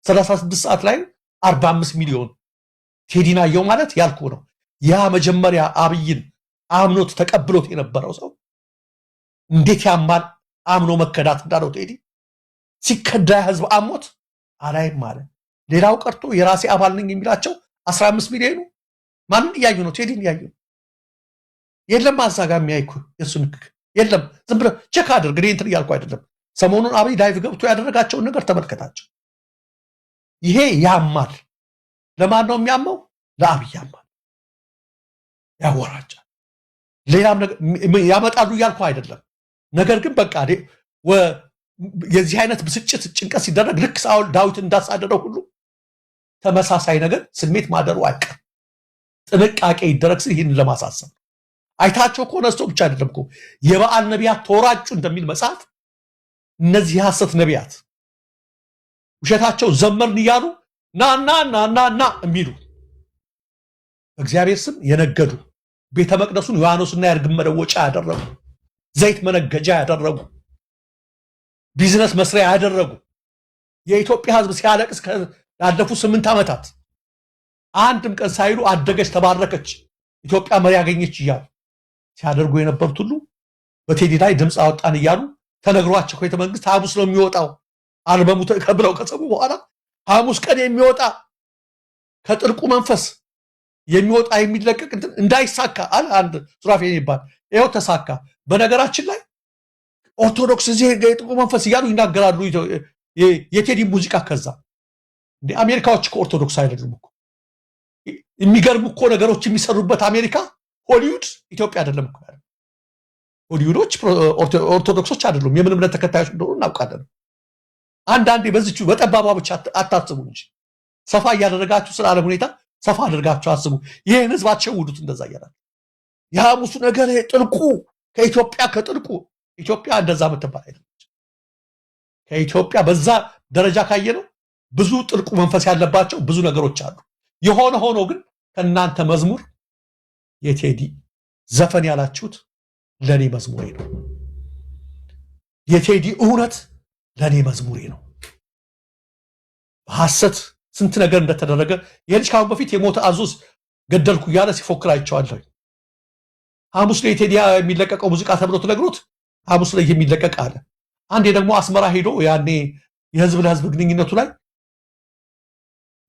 36 ሰዓት ላይ 45 ሚሊዮን ቴዲን አየው ማለት ያልኩ ነው። ያ መጀመሪያ አብይን አምኖት ተቀብሎት የነበረው ሰው እንዴት ያማል አምኖ መከዳት እንዳለው ቴዲ ሲከዳ ህዝብ አሞት አላይም ማለት። ሌላው ቀርቶ የራሴ አባል ነኝ የሚላቸው 15 ሚሊዮኑ ማንን እያዩ ነው? ቴዲን እያዩ ነው። የለም አዛጋ የሚያይኩ የሱን የለም። ዝም ብለህ ቼክ አድርግ። እኔ እንትን እያልኩ አይደለም። ሰሞኑን አብይ ላይቭ ገብቶ ያደረጋቸውን ነገር ተመልከታቸው። ይሄ ያማል። ለማን ነው የሚያመው? ለአብይ ያማል፣ ያወራጫል። ሌላም ነገር ያመጣሉ እያልኩ አይደለም። ነገር ግን በቃ የዚህ አይነት ብስጭት ጭንቀት ሲደረግ ልክ ሳውል ዳዊት እንዳሳደረው ሁሉ ተመሳሳይ ነገር ስሜት ማደሩ አይቀር። ጥንቃቄ ይደረግ ሲል ይህን ለማሳሰብ አይታቸው ከሆነ ስቶ ብቻ አይደለም እኮ የበዓል ነቢያት ተወራጩ እንደሚል መጽሐፍ እነዚህ የሐሰት ነቢያት ውሸታቸው ዘመርን እያሉ ና የሚሉ በእግዚአብሔር ስም የነገዱ ቤተ መቅደሱን ዮሐንስና የርግብ መለወጫ ያደረጉ ዘይት መነገጃ ያደረጉ ቢዝነስ መስሪያ ያደረጉ የኢትዮጵያ ሕዝብ ሲያለቅስ ያለፉ 8 ዓመታት አንድም ቀን ሳይሉ አደገች፣ ተባረከች፣ ኢትዮጵያ መሪ ያገኘች እያሉ ሲያደርጉ የነበሩት ሁሉ በቴዲ ላይ ድምፅ አወጣን እያሉ ተነግሯቸው ከቤተ መንግስት ሐሙስ ነው የሚወጣው አልበሙ ተቀብለው ከሰሙ በኋላ ሐሙስ ቀን የሚወጣ ከጥልቁ መንፈስ የሚወጣ የሚለቀቅ እንዳይሳካ አለ አንድ ሱራፌል ይባል። ይኸው ተሳካ። በነገራችን ላይ ኦርቶዶክስ እዚህ የጥልቁ መንፈስ እያሉ ይናገራሉ የቴዲ ሙዚቃ። ከዛ እንደ አሜሪካዎች ኦርቶዶክስ አይደሉም እኮ። የሚገርም እኮ ነገሮች የሚሰሩበት አሜሪካ ሆሊውድ ኢትዮጵያ አይደለም እኮ። ሆሊውዶች ኦርቶዶክሶች አይደሉም፣ የምን እምነት ተከታዮች እንደሆኑ እናውቃለን። አንዳንዴ በዚቹ በጠባባ ብቻ አታስቡ እንጂ ሰፋ እያደረጋችሁ ስለ ዓለም ሁኔታ ሰፋ አድርጋችሁ አስቡ። ይህን ህዝብ አትሸውዱት። እንደዛ እያላችሁ የሐሙሱ ነገር ጥልቁ ከኢትዮጵያ ከጥልቁ ኢትዮጵያ እንደዛ ምትባል አይደለች። ከኢትዮጵያ በዛ ደረጃ ካየነው ብዙ ጥልቁ መንፈስ ያለባቸው ብዙ ነገሮች አሉ። የሆነ ሆኖ ግን ከእናንተ መዝሙር የቴዲ ዘፈን ያላችሁት ለኔ መዝሙሬ ነው። የቴዲ እውነት ለኔ መዝሙሬ ነው። በሐሰት ስንት ነገር እንደተደረገ የልጅ ካሁን በፊት የሞተ አዞዝ ገደልኩ እያለ ሲፎክር አይቼዋለሁ። ሐሙስ ላይ ቴዲ የሚለቀቀው ሙዚቃ ተብሎ ተነግሮት ሐሙስ ላይ የሚለቀቅ አለ። አንዴ ደግሞ አስመራ ሄዶ ያኔ የህዝብ ለህዝብ ግንኙነቱ ላይ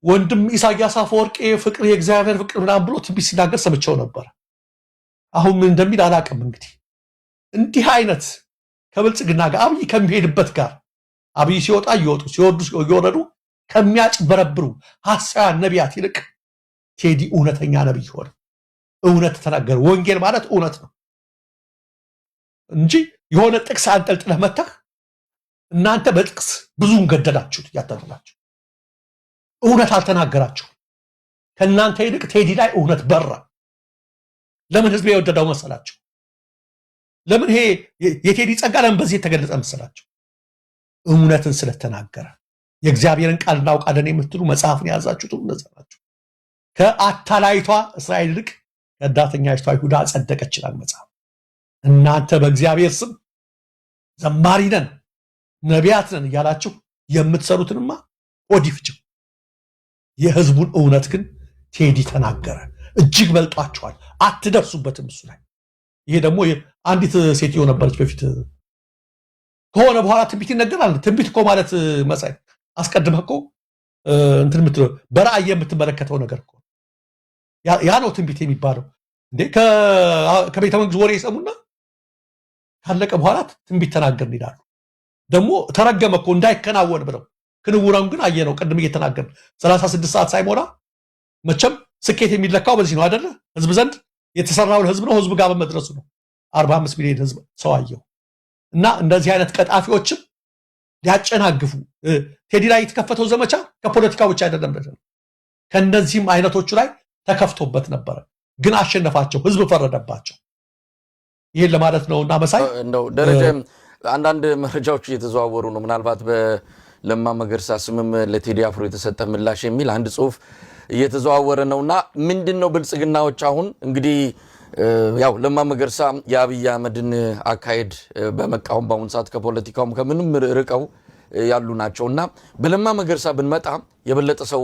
ወንድም ኢሳያስ አፈወርቄ ፍቅር የእግዚአብሔር ፍቅር ምናምን ብሎ ትንቢት ሲናገር ሰምቼው ነበር። አሁን ምን እንደሚል አላውቅም። እንግዲህ እንዲህ አይነት ከብልጽግና ጋር አብይ ከሚሄድበት ጋር አብይ ሲወጣ እየወጡ ሲወርዱ እየወረዱ ከሚያጭበረብሩ ሐሳውያን ነቢያት ይልቅ ቴዲ እውነተኛ ነቢይ ሆነ። እውነት ተናገረ። ወንጌል ማለት እውነት ነው እንጂ የሆነ ጥቅስ አንጠልጥለህ መተህ እናንተ በጥቅስ ብዙን ገደላችሁት እያተላችሁ እውነት አልተናገራችሁ። ከእናንተ ይልቅ ቴዲ ላይ እውነት በራ። ለምን ህዝብ የወደደው መሰላችሁ? ለምን ይሄ የቴዲ ጸጋ ለምን በዚህ የተገለጸ መሰላችሁ? እውነትን ስለተናገረ። የእግዚአብሔርን ቃል እናውቃለን የምትሉ መጽሐፍን የያዛችሁት እነዛ ናችሁ። ከአታላይቷ እስራኤል ይልቅ ከዳተኛይቷ ይሁዳ ጸደቀች ይላል መጽሐፍ። እናንተ በእግዚአብሔር ስም ዘማሪ ነን ነቢያት ነን እያላችሁ የምትሰሩትንማ ኦዲፍጭው። የህዝቡን እውነት ግን ቴዲ ተናገረ። እጅግ በልጧቸዋል። አትደርሱበትም እሱ ላይ። ይሄ ደግሞ አንዲት ሴትዮ ነበረች በፊት ከሆነ በኋላ ትንቢት ይነገራል። ትንቢት እኮ ማለት መሳይ አስቀድመህ እኮ እንትን የምትለው በራእይ የምትመለከተው ነገር እኮ ያ ነው ትንቢት የሚባለው። እንዴ ከቤተ መንግስት ወሬ ይሰሙና ካለቀ በኋላ ትንቢት ተናገርን ይላሉ። ደግሞ ተረገመ እኮ እንዳይከናወን ብለው ክንውራም ግን አየነው። ቅድም እየተናገርን 36 ሰዓት ሳይሞላ መቼም ስኬት የሚለካው በዚህ ነው አይደለ? ህዝብ ዘንድ የተሰራውን ህዝብ ነው፣ ህዝብ ጋር በመድረሱ ነው። 45 ሚሊዮን ህዝብ ሰው አየው። እና እንደዚህ አይነት ቀጣፊዎችም ሊያጨናግፉ ቴዲ ላይ የተከፈተው ዘመቻ ከፖለቲካ ብቻ አይደለም፣ ከነዚህም አይነቶቹ ላይ ተከፍቶበት ነበረ። ግን አሸነፋቸው፣ ህዝብ ፈረደባቸው። ይሄን ለማለት ነውና መሳይ እንደው ደረጃ አንዳንድ መረጃዎች እየተዘዋወሩ ነው። ምናልባት በለማ መገርሳ ስምም ለቴዲ አፍሮ የተሰጠ ምላሽ የሚል አንድ ጽሁፍ እየተዘዋወረ ነውና ምንድነው ብልጽግናዎች አሁን እንግዲህ ያው ለማ መገርሳ የአብይ አህመድን አካሄድ በመቃወም በአሁን ሰዓት ከፖለቲካውም ከምንም ርቀው ያሉ ናቸውና በለማ መገርሳ ብንመጣ የበለጠ ሰው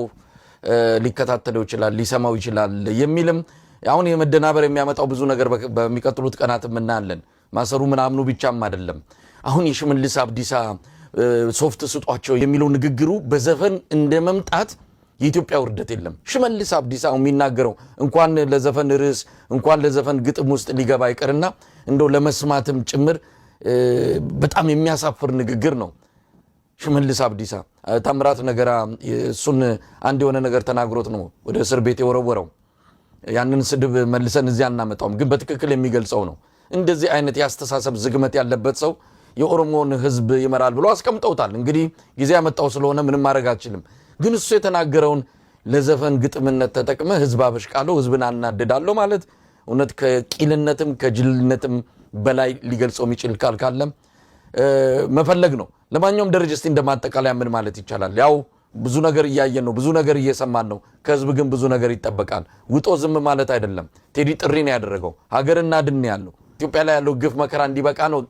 ሊከታተለው ይችላል ሊሰማው ይችላል የሚልም አሁን የመደናበር የሚያመጣው ብዙ ነገር በሚቀጥሉት ቀናት እናያለን ማሰሩ ምናምኑ ብቻም አይደለም አሁን የሽመልስ አብዲሳ ሶፍት ስጧቸው የሚለው ንግግሩ በዘፈን እንደመምጣት የኢትዮጵያ ውርደት የለም ሽመልስ አብዲሳ የሚናገረው እንኳን ለዘፈን ርዕስ እንኳን ለዘፈን ግጥም ውስጥ ሊገባ ይቀርና እንደው ለመስማትም ጭምር በጣም የሚያሳፍር ንግግር ነው ሽመልስ አብዲሳ ታምራት ነገራ እሱን አንድ የሆነ ነገር ተናግሮት ነው ወደ እስር ቤት የወረወረው ያንን ስድብ መልሰን እዚያ እናመጣውም ግን በትክክል የሚገልጸው ነው እንደዚህ አይነት ያስተሳሰብ ዝግመት ያለበት ሰው የኦሮሞን ህዝብ ይመራል ብሎ አስቀምጠውታል እንግዲህ ጊዜ ያመጣው ስለሆነ ምንም ማድረግ አልችልም ግን እሱ የተናገረውን ለዘፈን ግጥምነት ተጠቅመ ህዝብ አበሽቃለው ህዝብን አናደዳለው ማለት እውነት ከቂልነትም ከጅልነትም በላይ ሊገልጸው የሚችል ካልካለም መፈለግ ነው ለማንኛውም ደረጃ እስቲ እንደማጠቃለያ ምን ማለት ይቻላል ያው ብዙ ነገር እያየን ነው ብዙ ነገር እየሰማን ነው ከህዝብ ግን ብዙ ነገር ይጠበቃል ውጦ ዝም ማለት አይደለም ቴዲ ጥሪ ነው ያደረገው ሀገርና ድን ያለው ኢትዮጵያ ላይ ያለው ግፍ መከራ እንዲበቃ ነው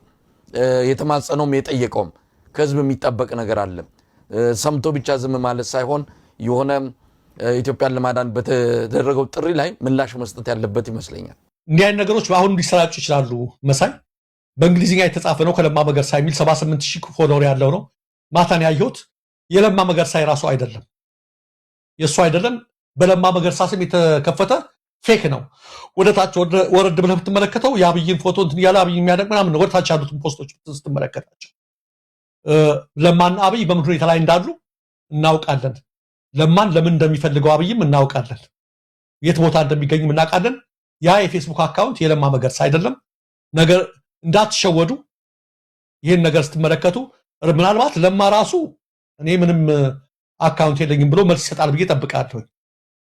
የተማጸነውም የጠየቀውም ከህዝብ የሚጠበቅ ነገር አለ ሰምቶ ብቻ ዝም ማለት ሳይሆን የሆነ ኢትዮጵያን ለማዳን በተደረገው ጥሪ ላይ ምላሽ መስጠት ያለበት ይመስለኛል እንዲህ አይነት ነገሮች አሁን ሊሰራጩ ይችላሉ መሳይ በእንግሊዝኛ የተጻፈ ነው ከለማ መገርሳ የሚል 78000 ፎሎወር ያለው ነው ማታን ያየሁት የለማ መገርሳ የራሱ አይደለም የሱ አይደለም በለማ መገርሳ ስም የተከፈተ ፌክ ነው ወደታች ወረድ ብለህ ብትመለከተው ያብይን ፎቶ እንትን ያለ አብይ የሚያደርግ ምናምን ነው ወደታች ያሉትን ፖስቶች ስትመለከታቸው ለማን አብይ በምን ሁኔታ ላይ እንዳሉ እናውቃለን ለማን ለምን እንደሚፈልገው አብይም እናውቃለን የት ቦታ እንደሚገኝም እናውቃለን ያ የፌስቡክ አካውንት የለማ መገርሳ አይደለም ነገር እንዳትሸወዱ ይሄን ነገር ስትመለከቱ ምናልባት ለማ ራሱ እኔ ምንም አካውንት የለኝም ብሎ መልስ ይሰጣል ብዬ ጠብቃለሁ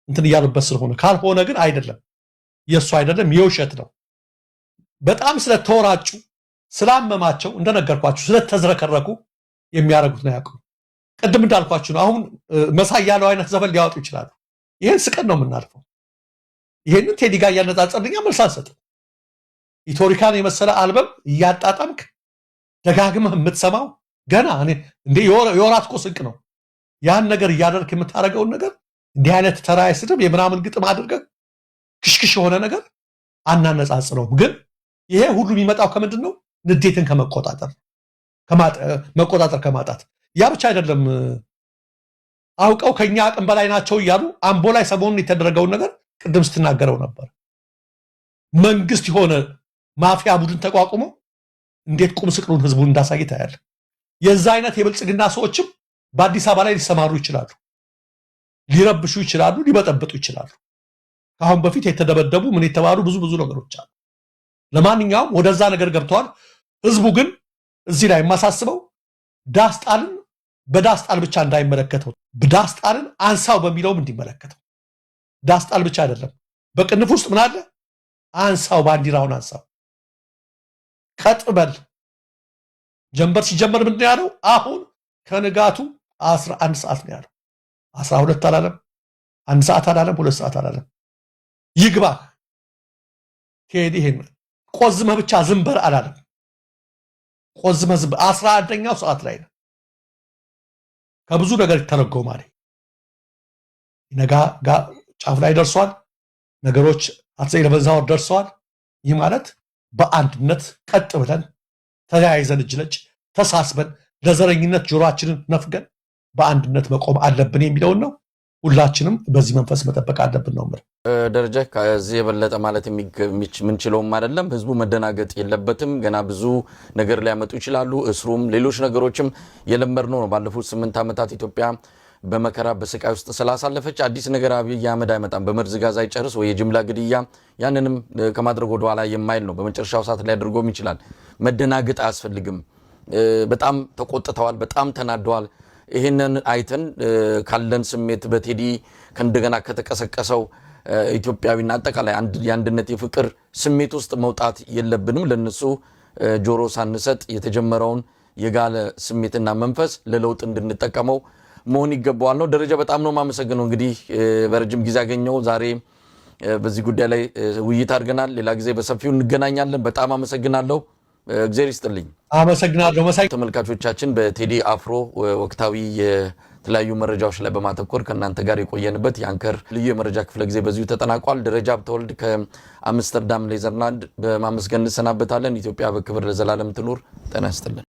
እንትን ያሉበት ስለሆነ ካልሆነ ግን አይደለም የሱ አይደለም የውሸት ነው በጣም ስለተወራጩ ስላመማቸው እንደነገርኳችሁ ስለተዝረከረኩ የሚያረጉት ነው ያውቁ ቅድም እንዳልኳችሁ ነው አሁን መሳይ ያለው አይነት ዘፈን ሊያወጡ ይችላሉ ይሄን ስቀን ነው የምናልፈው ይሄንን ቴዲ ጋር ያነጻጸርኛ መልስ አንሰጥም ኢቶሪካን የመሰለ አልበም እያጣጣምክ ደጋግመህ የምትሰማው ገና እኔ እንዴ የወራት ቆስቅ ነው ያን ነገር እያደረክ የምታረገው ነገር እንዲህ አይነት ተራይ ስድብ የምናምን ግጥም አድርገህ ክሽክሽ የሆነ ነገር አናነጻጽረውም ግን ይሄ ሁሉ የሚመጣው ከምንድነው ንዴትን ከመቆጣጠር ከማጣት ያ ብቻ አይደለም አውቀው ከኛ አቅም በላይ ናቸው ይያሉ አምቦ ላይ ሰሞኑን የተደረገው ነገር ቅድም ስትናገረው ነበር መንግስት የሆነ ማፊያ ቡድን ተቋቁሞ እንዴት ቁም ስቅሉን ህዝቡን እንዳሳይታ ያለ የዛ አይነት የብልጽግና ሰዎችም በአዲስ አበባ ላይ ሊሰማሩ ይችላሉ ሊረብሹ ይችላሉ ሊበጠብጡ ይችላሉ ካሁን በፊት የተደበደቡ ምን የተባሉ ብዙ ነገሮች አሉ ለማንኛውም ወደዛ ነገር ገብተዋል ህዝቡ ግን እዚህ ላይ ማሳስበው ዳስጣልን በዳስጣል ብቻ እንዳይመለከተው በዳስጣልን አንሳው በሚለውም እንዲመለከተው ዳስጣል ብቻ አይደለም በቅንፍ ውስጥ ምን አለ አንሳው ባንዲራውን አንሳው ከጥበል ጀንበር ሲጀመር ምን ያለው አሁን ከንጋቱ 11 ሰዓት ነው ያለው 12 አላለም 1 ሰዓት አላለም 2 ሰዓት አላለም ይግባ ቴዲ ይሄን ቆዝመህ ብቻ ዝምበር አላለም ቆዝመህ 11ኛው ሰዓት ላይ ነው ከብዙ ነገር ተረጎማል ነጋ ጫፍ ላይ ደርሷል ነገሮች አትሰይ ለበዛው ደርሷል ይህ ማለት በአንድነት ቀጥ ብለን ተያይዘን እጅ ለእጅ ተሳስበን ለዘረኝነት ጆሮአችንን ነፍገን በአንድነት መቆም አለብን የሚለው ነው ሁላችንም በዚህ መንፈስ መጠበቅ አለብን ነው ማለት ደረጃ ከዚህ የበለጠ ማለት ምንችለውም አይደለም ህዝቡ መደናገጥ የለበትም ገና ብዙ ነገር ሊያመጡ ይችላሉ እስሩም ሌሎች ነገሮችም የለመድነው ነው ባለፉት 8 ዓመታት ኢትዮጵያ በመከራ በስቃይ ውስጥ ስላሳለፈች አዲስ ነገር አብይ አህመድ አይመጣም በመርዝ ጋዝ አይጨርስ ወይ የጅምላ ግድያ ያንንም ከማድረግ ወደ ኋላ የማይል ነው በመጨረሻው ሰዓት ላይ አድርጎም ይችላል መደናገጥ አያስፈልግም በጣም ተቆጥተዋል በጣም ተናደዋል ይሄንን አይተን ካለን ስሜት በቴዲ ከእንደገና ከተቀሰቀሰው ኢትዮጵያዊና አጠቃላይ የአንድነት የፍቅር ስሜት ውስጥ መውጣት የለብንም ለነሱ ጆሮ ሳንሰጥ የተጀመረውን የጋለ ስሜትና መንፈስ ለለውጥ እንድንጠቀመው መሆን ይገባዋል ነው ደረጃ በጣም ነው ማመሰግነው እንግዲህ በረጅም ጊዜ ያገኘው ዛሬ በዚህ ጉዳይ ላይ ውይይት አድርገናል ሌላ ጊዜ በሰፊው እንገናኛለን በጣም አመሰግናለሁ እግዚአብሔር ይስጥልኝ። አመሰግናለሁ መሳይ። ተመልካቾቻችን በቴዲ አፍሮ ወቅታዊ የተለያዩ መረጃዎች ላይ በማተኮር ከእናንተ ጋር የቆየንበት የአንከር ልዩ የመረጃ ክፍለ ጊዜ በዚሁ ተጠናቋል። ደረጃ ሀብተወልድ ከአምስተርዳም ኔዘርላንድ በማመስገን እንሰናበታለን። ኢትዮጵያ በክብር ለዘላለም ትኑር። ጤና ይስጥልን።